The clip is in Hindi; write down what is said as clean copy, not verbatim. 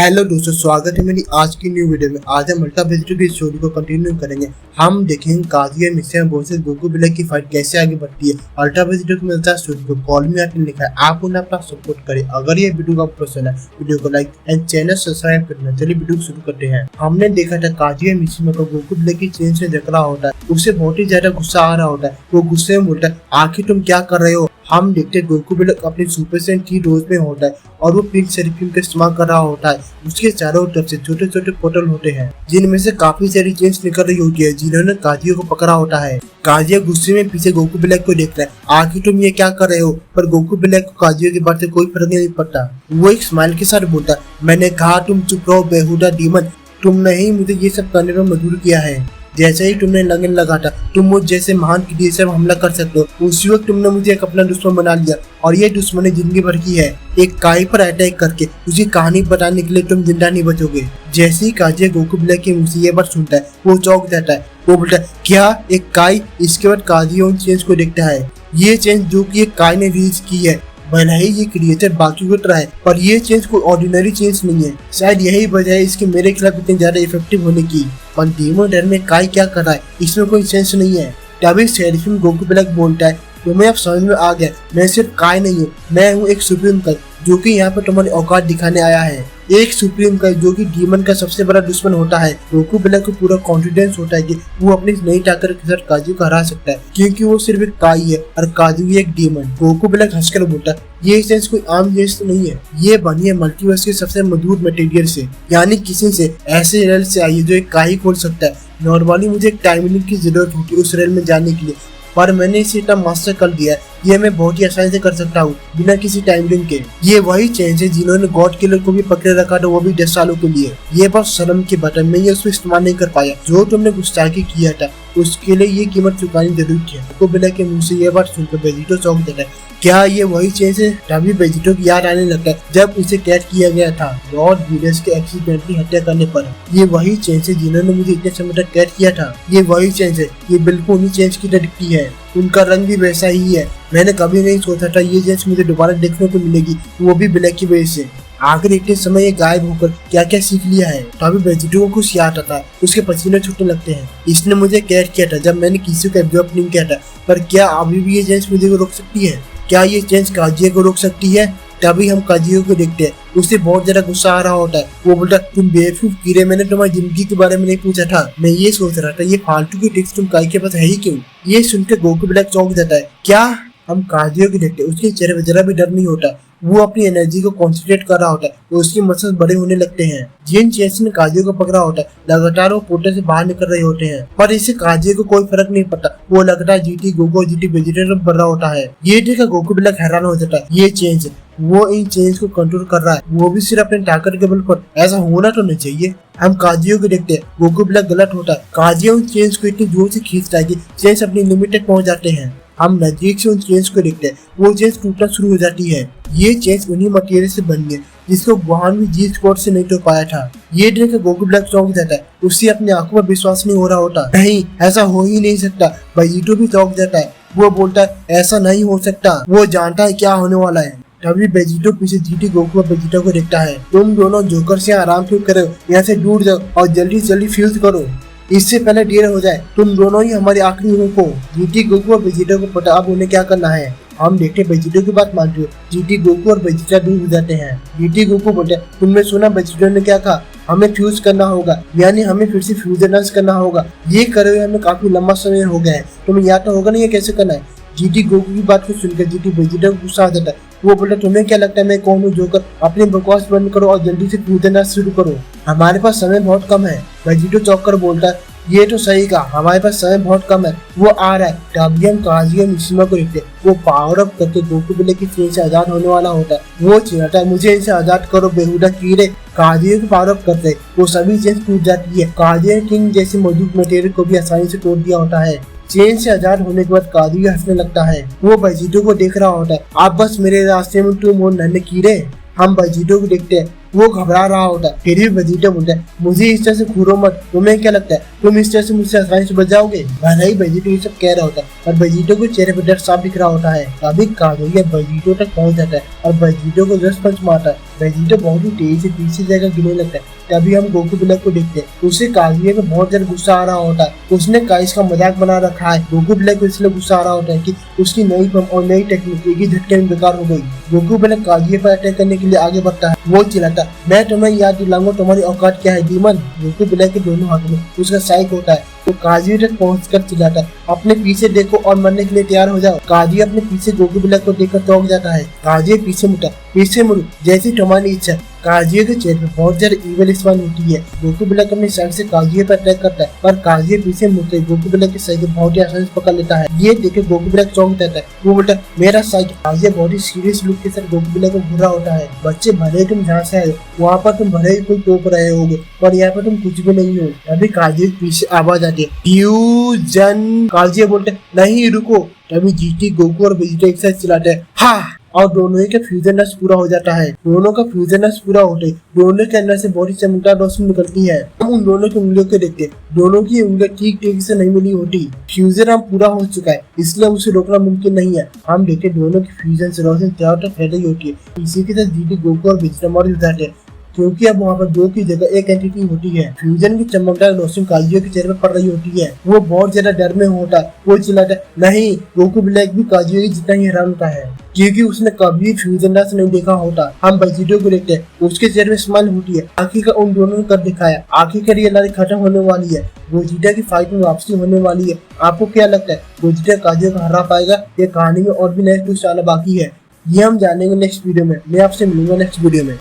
हेलो दोस्तों, स्वागत है मेरी आज की न्यू वीडियो में। आज हम अल्ट्रा वेजिटो की स्टोरी को कंटिन्यू करेंगे। हम देखेंगे काजिया मिस्टर वर्सेस गोकू ब्लैक की फाइट कैसे आगे बढ़ती है। अल्ट्रा वेजिटो को मिलता है स्टोरी को कॉल में आके लिखा है। आप उन्हें अपना सपोर्ट करें। अगर ये वीडियो का पसंद है वीडियो को लाइक एंड चैनल सब्सक्राइब करना। चलिए वीडियो शुरू करते हैं। हमने देखा था काजिया मिस्टर को गोकू ब्लैक की चेन से जकड़ा होता है। उसे बहुत ही ज्यादा गुस्सा आ रहा होता है। वो गुस्से में बोलता है, आखिर तुम क्या कर रहे हो। हम देखते गोकू ब्लैक अपनी सुपर सेंट की डोज में होता है और वो पिंक सेराफिम का इस्तेमाल कर रहा होता है। उसके चारों तरफ से छोटे छोटे पोर्टल होते हैं जिनमें से काफी सारी चेन्स निकल रही होती है जिन्होंने काजिया को पकड़ा होता है। काजिया गुस्से में पीछे गोकू ब्लैक को देखता है, आखिर तुम ये क्या कर रहे हो। पर गोकू ब्लैक को काजिया की बात से कोई फर्क नहीं पड़ता। वो एक स्माइल के साथ बोलता है, मैंने कहा तुम चुप रहो बेहुदा डीमन, तुमने ही मुझे ये सब करने पर मजबूर किया है। जैसे ही तुमने लगन लगा था तुम मुझ जैसे महान किसी से हमला कर सकते हो, उसी वक्त तुमने मुझे एक अपना दुश्मन बना लिया और ये दुश्मनी जिंदगी भर की है। एक काई पर अटैक करके उसकी कहानी बताने के लिए तुम जिंदा नहीं बचोगे। जैसे ही काजिया गोकू ब्लैक की मुझसे ये बात सुनता है वो चौंक जाता है। वो बोलता है, क्या एक काई। इसके बाद काजिया उन चेंज को देखता है। ये चेंज जो की एक काई ने रिलीज की है। भले ही ये क्रिएचर बाकी को तरह है पर ये चेंज कोई ऑर्डिनरी चेंज नहीं है। शायद यही वजह है इसके मेरे खिलाफ इतने ज्यादा इफेक्टिव होने की। पर डीमन डर में काई क्या कर रहा है इसमें कोई सेंस नहीं है। तभी सेराफिम गोकू ब्लैक बोलता है, तुम्हें अब समझ में आ गया, मैं सिर्फ काई नहीं हूँ, मैं हूँ एक सुप्रीम काई जो कि यहाँ पर तुम्हारी औकात दिखाने आया है। एक सुप्रीम काई जो कि डीमन का सबसे बड़ा दुश्मन होता है। गोकू ब्लैक को पूरा कॉन्फिडेंस होता है कि वो अपनी नई ताकत के साथ काजू को हरा सकता है क्योंकि वो सिर्फ एक काई है और काजू एक डीमन। गोकू ब्लैक हंसकर बोलता है, ये सेंस कोई आम चीज तो नहीं है, ये बनी है मल्टीवर्स के सबसे मजबूत मटेरियल से, यानी किसी से ऐसे रेल से आई है जो एक काई खोल सकता है। नॉर्मली मुझे एक टाइम लिमिट की जरूरत होती है उस रेल में जाने के लिए, पर मैंने इसे इतना मास्टर कर दिया है ये मैं बहुत ही आसानी से कर सकता हूँ बिना किसी टाइम लिंक के। ये वही चेंज है जिन्होंने गॉड किलर को भी पकड़े रखा था, वो भी 10 सालों के लिए। ये बस शर्म की बात है, मैं ये उसको इस्तेमाल नहीं कर पाया। जो तुमने गुस्ताखी किया था उसके लिए ये कीमत चुकानी जरूरी थी। गोकू ब्लैक के मुंह से ये बात सुनकर वेजिटो चौंक जाता है। क्या ये वही चेंज है। तभी वेजिटो की याद आने लगता है जब इसे कैद किया गया था लॉर्ड वीडस के एक्सीडेंटली हत्या करने पर। ये वही चेंज है जिन्होंने मुझे इतने समय तक कैद किया था। ये वही चेंज है, ये बिल्कुल उन्हीं चेंज की तरह दिखती है। उनका रंग भी वैसा ही है। मैंने कभी नहीं सोचा था ये चेंज मुझे दोबारा देखने को मिलेगी, वो भी ब्लैक की वजह से। आखिर इतने समय ये गायब होकर क्या क्या सीख लिया है। तभी वेजिटो को कुछ याद आता है, उसके पसीने छूटने लगते हैं। इसने मुझे कैद किया था जब मैंने किसी को एब्जॉर्ब नहीं किया था, पर क्या अभी भी ये चेंज मुझे को रोक सकती है। क्या ये चेंज काजिया को रोक सकती है। तभी हम काजिया को देखते हैं, उसे बहुत ज्यादा गुस्सा आ रहा होता है। वो बोलता है, तुम बेवकूफ कीड़े, मैंने तुम्हारी जिंदगी के बारे में नहीं पूछा था। मैं ये सोच रहा था ये फालतू की टिप्स तुम काई के पास है ही क्यों। ये सुनकर गोकू ब्लैक चौंक जाता है। क्या। हम काजिया को देखते हैं, उसके चेहरे पर जरा भी डर नहीं होता। वो अपनी एनर्जी को कॉन्सेंट्रेट कर रहा होता है तो उसके मसल्स बड़े होने लगते हैं। जिन चेंस ने काजिया को पकड़ा होता है लगातार वो पोर्टल से बाहर निकल रहे होते हैं, पर इससे काजिया को कोई फर्क नहीं पड़ता। वो लगातार जीटी गोकू और जीटी वेजिटेटर बढ़ रहा होता है। ये देखकर गोकू ब्लैक हैरान हो जाता है। ये चेंज वो इन चेंज को कंट्रोल कर रहा है, वो भी सिर्फ अपने ताकत के बल पर। ऐसा होना तो नहीं चाहिए। हम काजिया को देखते हैं, गोकू ब्लैक गलत होता है। काजिया उन चेंज को इतनी जोर से खींचता है कि चेंज अपनी लिमिट तक पहुंच जाते हैं। हम नजदीक से उन चेंज को देखते हैं, वो चेंज टूटना शुरू हो जाती है। ये चेंज उन्हीं मटेरियल से बनी है जिसको वहां भी जी स्क्वाड से नहीं तो पाया था। ये देखकर गोकू ब्लैक चौंक जाता है, उससे अपनी आंखों पर विश्वास नहीं हो रहा होता। नहीं, ऐसा हो ही नहीं सकता। वेजिटो भी चौंक जाता है। वो बोलता है, ऐसा नहीं हो सकता। वो जानता है क्या होने वाला है। तभी वेजिटो पीछे जीटी गोकू और वेजिटो को देखता है। तुम दोनों जोकर से आराम से करो, यहाँ से दूर जाओ और जल्दी से जल्दी फ्यूज करो, इससे पहले देर हो जाए। तुम दोनों ही हमारी आखिरी हो को। जीटी गोकू और वेजिटो को पता अब उन्हें क्या करना है। हम देखते वेजिटो की बात मानते हुए जीटी गोकू और वेजिटा दूर हो जाते हैं। जीटी गोकू बोलते, तुमने सुना वेजिटो ने क्या कहा, हमें फ्यूज करना होगा, यानी हमें फिर से फ्यूजन करना होगा। ये करे हुए हमें काफी लंबा समय हो गया है, तुम्हें याद तो होगा नहीं ये कैसे करना है। जीटी गोकू की बात को सुनकर जीटी वेजिटा को गुस्सा आ जाता है। वो बोलता, तुम्हें क्या लगता है मैं कौन हूँ जोकर, अपनी बकवास बंद करो और जल्दी से फ्यूजन शुरू करो, हमारे पास समय बहुत कम है। वेजिटो चौंक कर बोलता है, ये तो सही कहा, हमारे पास समय बहुत कम है, वो आ रहा है। तभी हम काजिया मिशिमा को देखते, वो पावर अप करके गोकू ब्लैक की चेन से आजाद होने वाला होता है। वो चिल्लाता है, मुझे इनसे आजाद करो बेहुदा कीड़े। काजिया को पावर अप करते वो सभी चेन टूट जाती है। काजिया किंग जैसे मौजूद मटेरियल को भी आसानी से तोड़ दिया होता है। चेन से आजाद होने के बाद काजिया हंसने लगता है। वो वेजिटो को देख रहा होता है, आप बस मेरे रास्ते में तुम और नन्हे कीड़े। हम वेजिटो को देखते हैं, वो घबरा रहा होता है। फिर भी वेजिटा बोलता है मुझे इस तरह से घूरो मत, तुम्हें क्या लगता है तुम इस तरह से मुझसे आसानी से बच जाओगे? भले ही वेजिटो ये सब कह रहा होता है और वेजिटो को चेहरे पर डर साफ दिख रहा होता है। तभी कादोया वेजिटो तक पहुंच जाता है और वेजिटो को जस्ट पंच मारता है। वेजिटो बहुत ही तेजी से पीछे जाकर गिरने लगता है। तभी हम गोकू ब्लैक को देखते हैं। उसे कादोया पे बहुत ज्यादा गुस्सा आ रहा होता है। उसने काइस का मजाक बना रखा है। गोकू ब्लैक को इसलिए गुस्सा आ रहा होता है कि उसकी नई फॉर्म और नई टेक्निक एक ही झटके में बेकार हो गई। गोकू ब्लैक कादोया पर अटैक करने के लिए आगे बढ़ता है। वो चिल्लाता मैं तुम्हें याद दिलाऊंगा तुम्हारी औकात क्या है डीमन। गोकू ब्लैक के दोनों हाथों में उसका साइक होता है। तो कादोया तक पहुंचकर चिल्लाता है अपने पीछे देखो और मरने के लिए तैयार हो जाओ। कादोया अपने पीछे गोकू ब्लैक को देखकर चौंक जाता है। कादोया पीछे मुड़ो जैसी तुम्हारी इच्छा। कादोया के चेहरे पर बहुत ज्यादा ईविल स्माइल होती है। गोकू ब्लैक अपने साइड से कादोया पर अटैक करता है पर कादोया पीछे मुड़ते गोकू ब्लैक के साइकिल बहुत ही आसानी से पकड़ लेता है। ये देखे गोकू ब्लैक चौंक जाता है। वो बोलता मेरा साइकिल। कादोया बहुत ही सीरियस लुक के साथ गोकू ब्लैक को घूर रहा होता है। बच्चे भले तुम जहाँ से आए वहाँ पर तुम भले ही कोई तोप रहे होगे पर यहाँ पर तुम कुछ भी नहीं हो। अभी कादोया के पीछे आवाज आती है फ्यूजन। कादोया बोलते नहीं रुको। तभी जीटी गोकू और वेजिटा एक साथ चिल्लाते हैं हाँ और दोनों ही का फ्यूजन नस पूरा हो जाता है। दोनों का फ्यूजन नस पूरा होते दोनों के अंदर से बहुत ही चमकदार रोशनी निकलती है। हम उन दोनों की उंगलियों को देखते दोनों की उंगलियां ठीक से नहीं मिली होती। फ्यूजन हम पूरा हो चुका है इसलिए उसे रोकना मुमकिन नहीं है। हम देखते दोनों की फ्यूजन से रोशनी चारों तरफ फैल रही होती है। इसी के साथ जीटी गोकू और वेजिटा मर जाते हैं क्योंकि अब वहाँ पर दो की जगह एक एंटिटी होती है। फ्यूजन की चमकदार रोशनी कादोया के चेहरे पर पड़ रही होती है। वो बहुत ज्यादा डर में होता है। वो चिल्लाता है नहीं। गोकू ब्लैक भी कादोया जितना ही हैरान होता है क्योंकि उसने कभी फ्यूजन से नहीं देखा होता। हम वेजिटा को देखते हैं उसके चेहरे में स्माइल होती है। आखिरकार उन दोनों ने कर दिखाया। आखिरकार ये लड़ाई खत्म होने वाली है। वेजिटा की फाइट में वापसी होने वाली है। आपको क्या लगता है वेजिटा कादोया को हरा पाएगा? ये कहानी में और भी नए ट्विस्ट आना बाकी है। ये हम जानेंगे नेक्स्ट वीडियो में। मैं आपसे मिलूंगा नेक्स्ट वीडियो में।